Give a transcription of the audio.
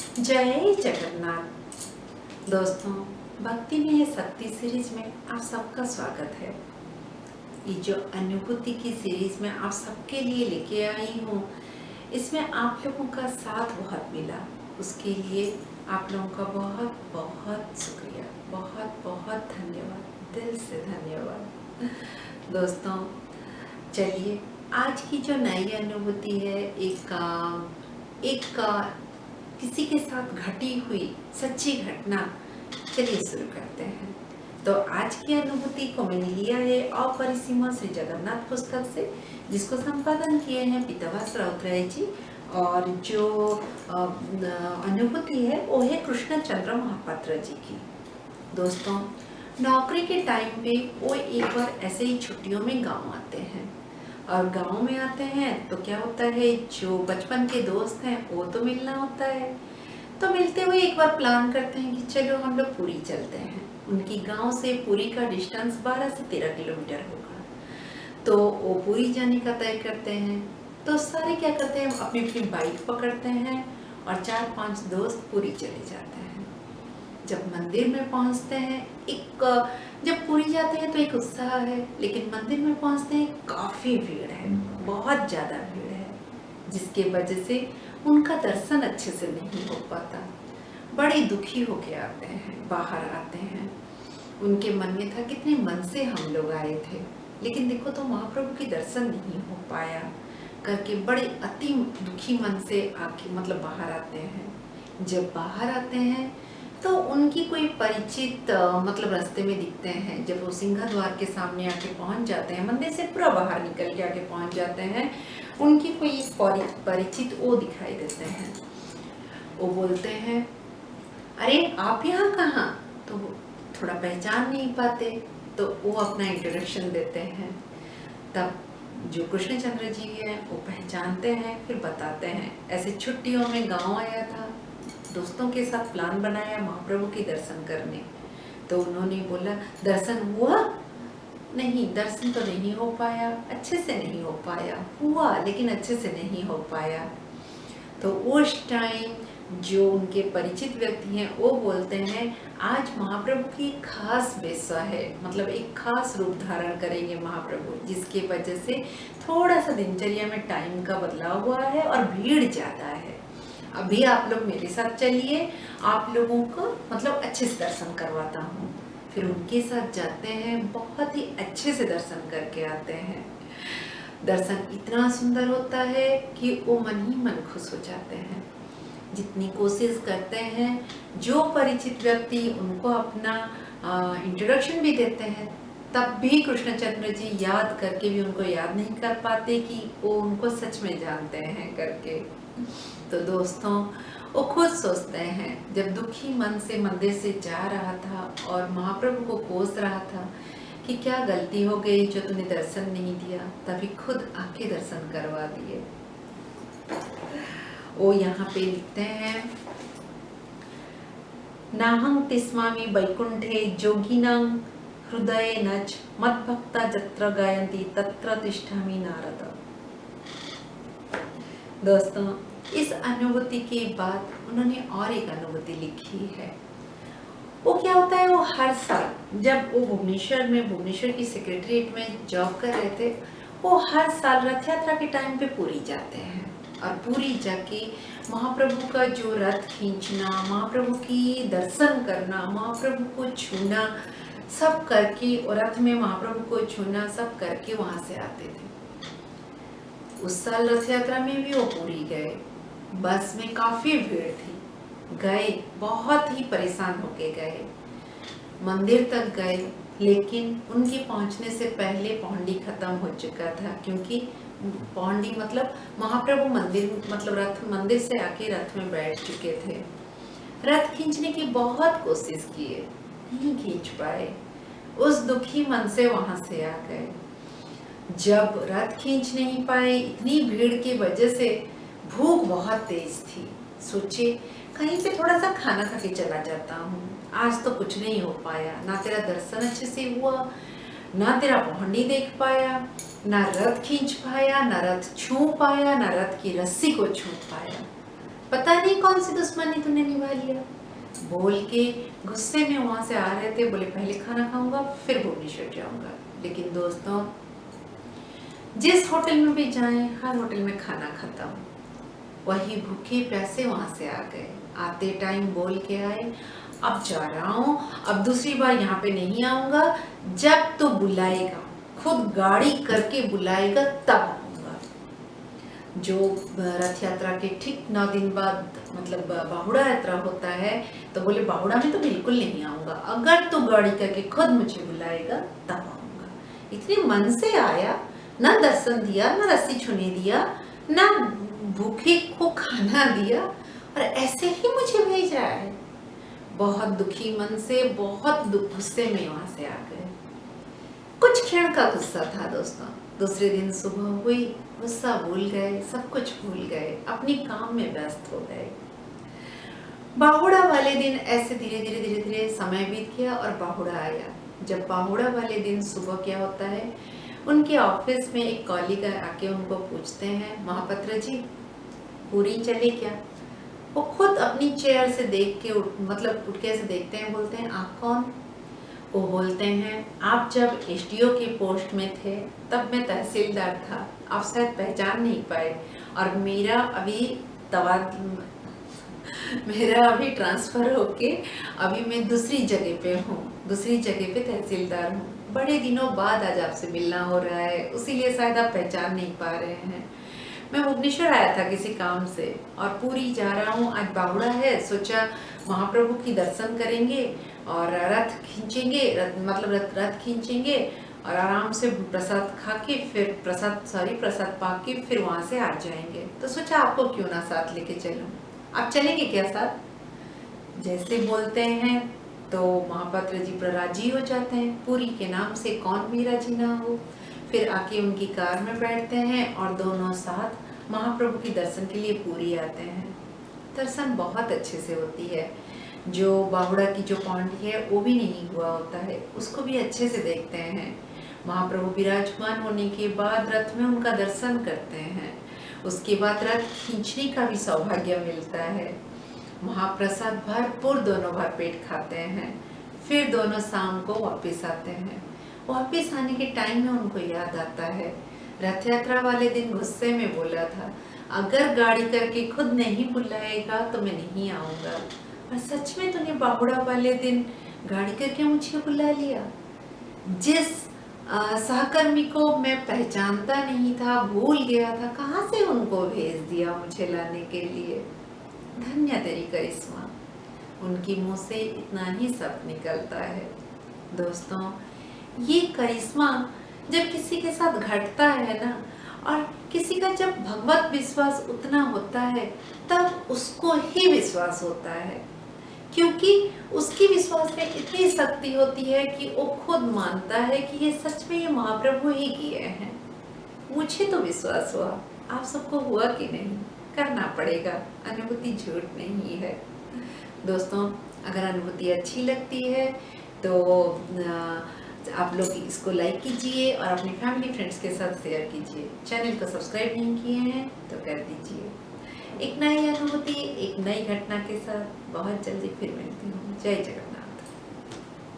जय जगन्नाथ। दोस्तों, भक्ति में ये शक्ति सीरीज में आप सबका स्वागत है। ये जो अनुभूति की सीरीज में आप सबके लिए लेके आई हूँ, इसमें आप लोगों का साथ बहुत मिला, उसके लिए आप लोगों का बहुत बहुत शुक्रिया, बहुत बहुत धन्यवाद, दिल से धन्यवाद। दोस्तों, चलिए आज की जो नई अनुभूति है, एक किसी के साथ घटी हुई सच्ची घटना, चलिए शुरू करते हैं। तो आज की अनुभूति को मैंने लिया है अपरिसीमा श्री जगन्नाथ पुस्तक से, जिसको संपादन किए हैं पीताम्बर राउतराय जी। और जो अनुभूति है वो है कृष्ण चंद्र महापात्र जी की। दोस्तों, नौकरी के टाइम पे वो एक बार ऐसे ही छुट्टियों में गांव आते हैं, और गांव में आते हैं तो क्या होता है, जो बचपन के दोस्त हैं वो तो मिलना होता है। तो मिलते हुए एक बार प्लान करते हैं कि चलो हम लोग पुरी चलते हैं। उनकी गांव से पुरी का डिस्टेंस 12 से 13 किलोमीटर होगा। तो वो पुरी जाने का तय करते हैं। तो सारे क्या करते हैं, अपनी अपनी बाइक पकड़ते हैं और 4-5 दोस्त पुरी चले जाते हैं। जब मंदिर में पहुंचते हैं, जब पुरी जाते हैं तो एक उत्साह है, लेकिन मंदिर में पहुंचते हैं काफ़ी भीड़ है, बहुत ज़्यादा भीड़ है, जिसके वजह से उनका दर्शन अच्छे से नहीं हो पाता। बड़े दुखी होके आते हैं, बाहर आते हैं। उनके मन में था कितने मन से हम लोग आए थे, लेकिन देखो तो महाप्रभु की दर्शन नहीं हो पाया करके बड़े अति दुखी मन से आके बाहर आते हैं। जब बाहर आते हैं तो उनकी कोई परिचित रास्ते में दिखते हैं। जब वो सिंह द्वार के सामने आके पहुंच जाते हैं, मंदिर से पूरा बाहर निकल के आके पहुंच जाते हैं, उनकी कोई परिचित वो दिखाई देते हैं। वो बोलते हैं, अरे आप यहाँ कहाँ? तो वो थोड़ा पहचान नहीं पाते, तो वो अपना इंट्रोडक्शन देते हैं। तब जो कृष्णचंद्र जी हैं वो पहचानते हैं, फिर बताते हैं ऐसे छुट्टियों में गांव आया था, दोस्तों के साथ प्लान बनाया महाप्रभु के दर्शन करने। तो उन्होंने बोला, दर्शन हुआ? नहीं, दर्शन तो नहीं हो पाया, अच्छे से नहीं हो पाया, हुआ लेकिन अच्छे से नहीं हो पाया। तो उस टाइम जो उनके परिचित व्यक्ति हैं वो बोलते हैं, आज महाप्रभु की खास बेसा है, एक खास रूप धारण करेंगे महाप्रभु, जिसके वजह से थोड़ा सा दिनचर्या में टाइम का बदलाव हुआ है और भीड़ ज़्यादा है। अभी आप लोग मेरे साथ चलिए, आप लोगों को अच्छे से दर्शन करवाता हूँ। फिर उनके साथ जाते हैं, बहुत ही अच्छे से दर्शन करके आते हैं। दर्शन इतना सुंदर होता है कि वो मन ही मन खुश हो जाते हैं। जितनी कोशिश करते हैं, जो परिचित व्यक्ति उनको अपना इंट्रोडक्शन भी देते हैं, तब भी कृष्णचंद्र जी याद करके भी उनको याद नहीं कर पाते कि वो उनको सच में जानते हैं करके। तो दोस्तों, वो खुद सोचते हैं, जब दुखी मन से मंदिर से जा रहा था और महाप्रभु को कोस रहा था कि क्या गलती हो गई जो तूने दर्शन नहीं दिया, तभी खुद आके दर्शन करवा दिए। वो यहाँ पे लिखते हैं, नाहं तिस्मामि वैकुंठे जोगिनां हृदये नच मद्भक्ता जत्र गायन्ति तत्र तिष्ठामि नारद। दोस्तों, इस अनुभूति के बाद उन्होंने और एक अनुभूति लिखी है। वो क्या होता है, वो हर साल जब वो भुवनेश्वर की सेक्रेटरीट में जॉब कर रहे थे, वो हर साल रथ यात्रा के टाइम पे पुरी जाते हैं, और पुरी जाके महाप्रभु का जो रथ खींचना, महाप्रभु की दर्शन करना, महाप्रभु को छूना, सब करके, और रथ में महाप्रभु को छूना सब करके वहाँ से आते थे। उस साल रथ यात्रा में भी वो पुरी गए। बस में काफ़ी भीड़ थी, गए, बहुत ही परेशान होके गए, मंदिर तक गए, लेकिन उनके पहुंचने से पहले पौंडी खत्म हो चुका था, क्योंकि पौंडी महाप्रभु मंदिर मंदिर से आके रथ में बैठ चुके थे। रथ खींचने की बहुत कोशिश किए, नहीं खींच पाए, उस दुखी मन से वहां से आ गए। जब रथ खींच नहीं पाए, इतनी भीड़ की वजह से भूख बहुत तेज थी, सोचे कहीं पे थोड़ा सा खाना खा के चला जाता हूँ, आज तो कुछ नहीं हो पाया, ना तेरा दर्शन अच्छे से हुआ, ना तेरा पौंडी देख पाया, ना रथ खींच पाया, ना रथ छू पाया, ना रथ की रस्सी को छू पाया। पता नहीं कौन सी दुश्मनी तूने निभा लिया, बोल के गुस्से में वहां से आ रहे थे। बोले पहले खाना खाऊंगा फिर भुवनेश्वर जाऊंगा। लेकिन दोस्तों, जिस होटल में भी जाएं, हर होटल में खाना खत्म। वही भूखे प्यासे वहां से आ गए। आते टाइम बोल के आए, अब जा रहा हूँ, अब दूसरी बार यहाँ पे नहीं आऊंगा, जब तू बुलाएगा, खुद गाड़ी करके बुलाएगा तब आऊंगा। जो रथ यात्रा के ठीक 9 दिन बाद मतलब बाहुड़ा यात्रा होता है, तो बोले बाहुड़ा में तो बिल्कुल नहीं आऊंगा, अगर तू गाड़ी करके खुद मुझे बुलाएगा तब आऊंगा। इतने मन से आया, ना दर्शन दिया, ना रस्सी छूने दिया, ना भूखे को खाना दिया, और ऐसे ही मुझे भेज रहा है। बहुत दुखी मन से, बहुत गुस्से में वहां से आ गए। कुछ क्षण का गुस्सा था दोस्तों। दूसरे दिन सुबह हुई, गुस्सा भूल गए, सब कुछ भूल गए, अपनी काम में व्यस्त हो गए। बाहुड़ा वाले दिन ऐसे धीरे धीरे धीरे धीरे समय बीत गया और बाहुड़ा आया। जब बाहुड़ा वाले दिन सुबह क्या होता है, उनके ऑफिस में एक कॉलीग आके उनको पूछते हैं, महापात्र जी पूरी चले क्या? वो खुद अपनी चेयर से देख के उठ के ऐसे देखते हैं, बोलते हैं आप कौन? वो बोलते हैं आप जब एसडीओ के पोस्ट में थे तब मैं तहसीलदार था, आप शायद पहचान नहीं पाए, और मेरा अभी ट्रांसफर होके अभी मैं दूसरी जगह पे हूँ, दूसरी जगह पे तहसीलदार हूँ। बड़े दिनों बाद आज आपसे मिलना हो रहा है, उसीलिए शायद आप पहचान नहीं पा रहे हैं। मैं भुवनेश्वर आया था किसी काम से और पूरी जा रहा हूँ। आज बाहुड़ा है, सोचा महाप्रभु की दर्शन करेंगे और रथ खींचेंगे, रथ खींचेंगे और आराम से प्रसाद खा के फिर प्रसाद पा के फिर वहां से आ जाएंगे। तो सोचा आपको क्यों ना साथ लेके चलूं, आप चलेंगे क्या साथ? जैसे बोलते हैं तो महापात्र जी राजी हो जाते हैं। पूरी के नाम से कौन भी राजी ना हो। फिर आके उनकी कार में बैठते हैं और दोनों साथ महाप्रभु के दर्शन के लिए पूरी आते हैं। दर्शन बहुत अच्छे से होती है। जो बाहुड़ा की जो पौंडी है वो भी नहीं हुआ होता है, उसको भी अच्छे से देखते हैं। महाप्रभु विराजमान होने के बाद रथ में उनका दर्शन करते हैं। उसके बाद रथ खींचने का भी सौभाग्य मिलता है। महाप्रसाद भरपूर दोनों भर पेट खाते हैं। फिर दोनों शाम को वापस आते हैं। वापस आने के टाइम में उनको याद आता है, रथ यात्रा वाले दिन गुस्से में बोला था अगर गाड़ी करके खुद नहीं बुलाएगा तो मैं नहीं आऊंगा, और सच में तूने बाहुड़ा वाले दिन गाड़ी करके मुझे बुला लिया। जिस सहकर्मी को मैं पहचानता नहीं था, भूल गया था, कहाँ से उनको भेज दिया मुझे लाने के लिए। धन्य तेरी करिश्मा। उनकी मुंह से इतना ही सब निकलता है। दोस्तों, ये करिश्मा जब किसी के साथ घटता है ना, और किसी का जब भगवत विश्वास उतना होता है तब उसको ही विश्वास होता है, क्योंकि उसकी विश्वास में इतनी शक्ति होती है कि वो खुद मानता है कि ये सच में ये महाप्रभु ही किए हैं। मुझे तो विश्वास हुआ, आप सबको हुआ कि नहीं? करना पड़ेगा, अनुभूति झूठ नहीं है। दोस्तों, अगर अनुभूति अच्छी लगती है तो आप लोग इसको लाइक कीजिए और अपनी फैमिली फ्रेंड्स के साथ शेयर कीजिए। चैनल को सब्सक्राइब नहीं किए हैं तो कर दीजिए। एक नई अनुभूति, एक नई घटना के साथ बहुत जल्दी फिर मिलती हूँ। जय जगन्नाथ।